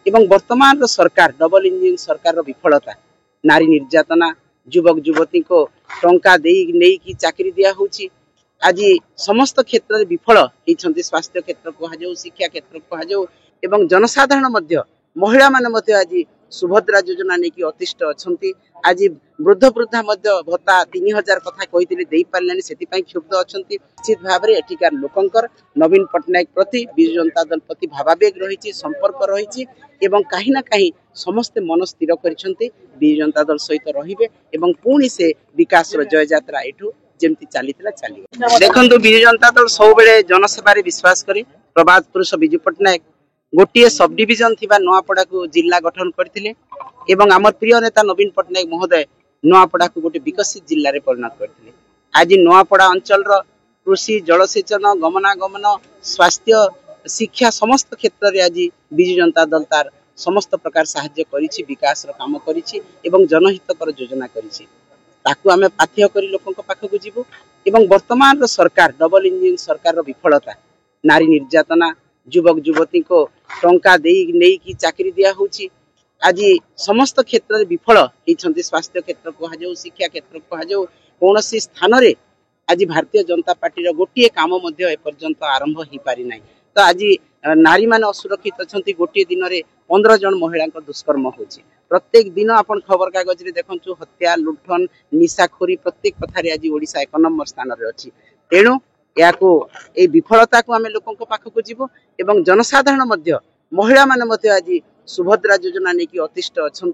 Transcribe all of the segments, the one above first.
एवं वर्तमान सरकार डबल इंजिन सरकार विफलता नारी निर्यातना युवक युवती को टंका नहीं चाकरी दिया होची आज समस्त क्षेत्र में विफल होती स्वास्थ्य क्षेत्र कह शिक्षा क्षेत्र कह जनसाधारण महिला माने आज सुभद्रा योजना नहीं अतिष्ठ अच्छा आज वृद्ध वृद्धा भत्ता 3000 कथा कही पारे से क्षुब्ध अच्छा निश्चित भाव में एठिकार लोकंकर नवीन पट्टनायक प्रति विजु जनता दल प्रति भावावेग रही संपर्क रही कहीं ना कहीं समस्ते मन स्थिर करछंती विजु जनता दल सहित रहिबे एवं पुणी से विकास जय यात्रा एठू जेमती चलीथिला चली देखंतु विजु जनता दल सब बेले जनसेवा विश्वास करे प्रभात पुरुष विजु पट्टनायक गोटे सब डिविजन थिबा नुआपड़ा को जिला गठन करथिले एवं आमर प्रिय नेता नवीन पट्टनायक महोदय नुआपड़ा को गोटे विकसित जिल्ला रे परिणत करथिले आज नुआपड़ा अंचल रो कृषि जलसेचन गमनागमन स्वास्थ्य शिक्षा समस्त क्षेत्र रे आज विजु जनता दल तार समस्त प्रकार साहाय्य करिछि विकास रो काम करिछि एवं जनहितकर योजना करिछि ताकू आमे पाथ्य करी लोकन पाखक जीवु एवं वर्तमान सरकार डबल इंजिन सरकार विफलता नारी निर्यातना युवक युवती को टंका नहीं चाकरी दिया होची आज समस्त क्षेत्र में विफल होती स्वास्थ्य क्षेत्र कह शिक्षा क्षेत्र कह कौन स्थान रे आज भारतीय जनता पार्टी गोटे काम एपर्यंत आरंभ हो पारि ना तो आज नारी माने असुरक्षित अच्छा गोटे दिन में 15 जन महिला दुष्कर्म होची प्रत्येक दिन अपन खबर कागज रे देखु हत्या लुठन निशाखोरी प्रत्येक कथार आज ओडिशा 1 नंबर स्थान रे अछि तेणु या विफलता को आम लोक पाखक जीव एवं जनसाधारण महिला माने आज सुभद्रा योजना नहीं अतिष्ठ अच्छा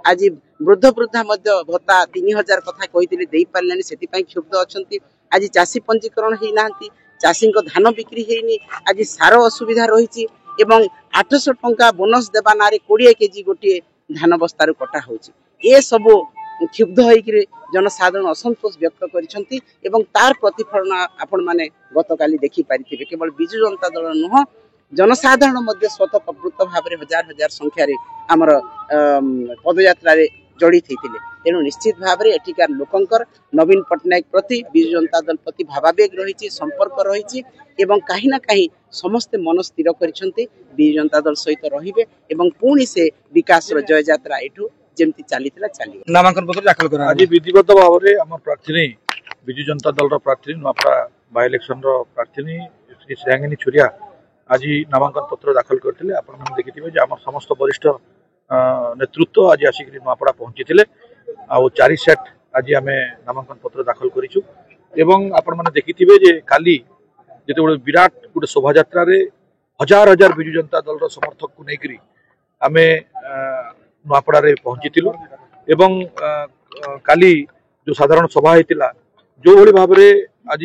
आज वृद्ध वृद्धा भत्ता 3000 कथा कही पारे से क्षुब्ध अच्छा आज चाषी पंजीकरण होना चाषी धान बिक्री होनी आज सार असुविधा रही 800 टंका बोनस देवा ना 20 केजी गोटे धान बस्तार कटा हो सब क्षुब्ध होकर जनसाधारण असंतोष व्यक्त करिसेंती एवं तार प्रतिफलन आपण माने गतकाली देखि पारिथिबे केवल विजु जनता दल नुह जनसाधारण मध्य स्वतः प्रवृत्त भाव में हजार हजार संख्या रे हमर पदयात्रा रे जड़ित होते तेणु निश्चित भाव में एठिकार लोकंकर नवीन पट्टनायक प्रति विजु जनता दल प्रति भावावेग रही संपर्क रही कहीं ना कहीं समस्ते मन स्थिर करछंती विजु जनता दल सहित रहिबे एवं पुणी से विकास जय यात्रा एठू जेमती चलीथिला चली नामांकन पत्र दाखल करा आज विधिवत भाव में आम प्रार्थी विजु जनता दल प्रार्थी नुआपड़ा बाय इलेक्शन प्रार्थी श्री श्रेयांगिनी छुरिया आज नामांकन पत्र दाखल करते आप देखिए आम समस्त वरिष्ठ नेतृत्व आज आसिक नुआपड़ा पहुंची आउ 4 सेट आज आम नामांकन पत्र दाखल करूँ एवं आपण मैंने देखिए काली जो विराट गोटे शोभा यात्रा हजार हजार विजु जनता दल समर्थक को लेकर आम नुआपड़ा पहुंची एवं काली जो साधारण सभा होता जो भाई भाव में आज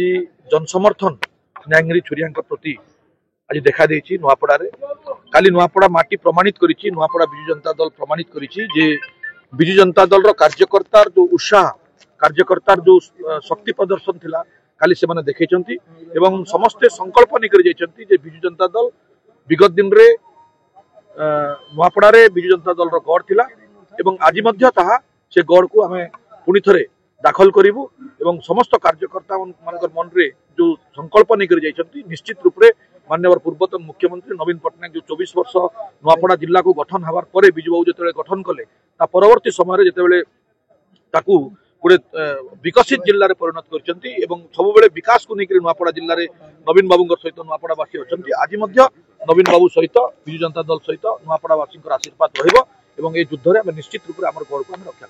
जनसमर्थन न्यायगिरी छुरिया प्रति आज देखा देछि नुआपड़ा काली नुआपड़ा माटी प्रमाणित करिछि नुआपड़ा विजु जनता दल प्रमाणित करिछि जे विजु जनता दल कार्यकर्तार जो उत्साह कार्यकर्तार जो शक्ति प्रदर्शन थिला काली से माने देखैछंती एवं समस्ते संकल्प निकरि जाइछंती जे विजु जनता दल विगत दिन रे नुआपड़ा विजु जनता दल गढ़ थिला एवं आज मध्य ताहा से गढ़ को आमे पुनी थरे दाखल करिवु एवं समस्त कार्यकर्ता मानकर मन रे जो संकल्प निकरि जाइछंती निश्चित रूप रे माननीय पूर्वतन मुख्यमंत्री नवीन पट्टनायक जो 24 वर्ष नुआपड़ा जिला को गठन हबार परे विजु बाबू जेतेबेले गठन कले ता परवर्ती समय जेतेबेले ताकू गोटे विकसित जिले में परिणत करछंती एवं सब बेले विकास को लेकर नुआपड़ा जिले में नवीन बाबू सहित नुआपड़ावासी अच्छी आज नवीन बाबू सहित विजु जनता दल सहित नुआपड़ावासी आशीर्वाद रहिबो एवं ए युद्ध में निश्चित रूप से आम गढ़ को रक्षा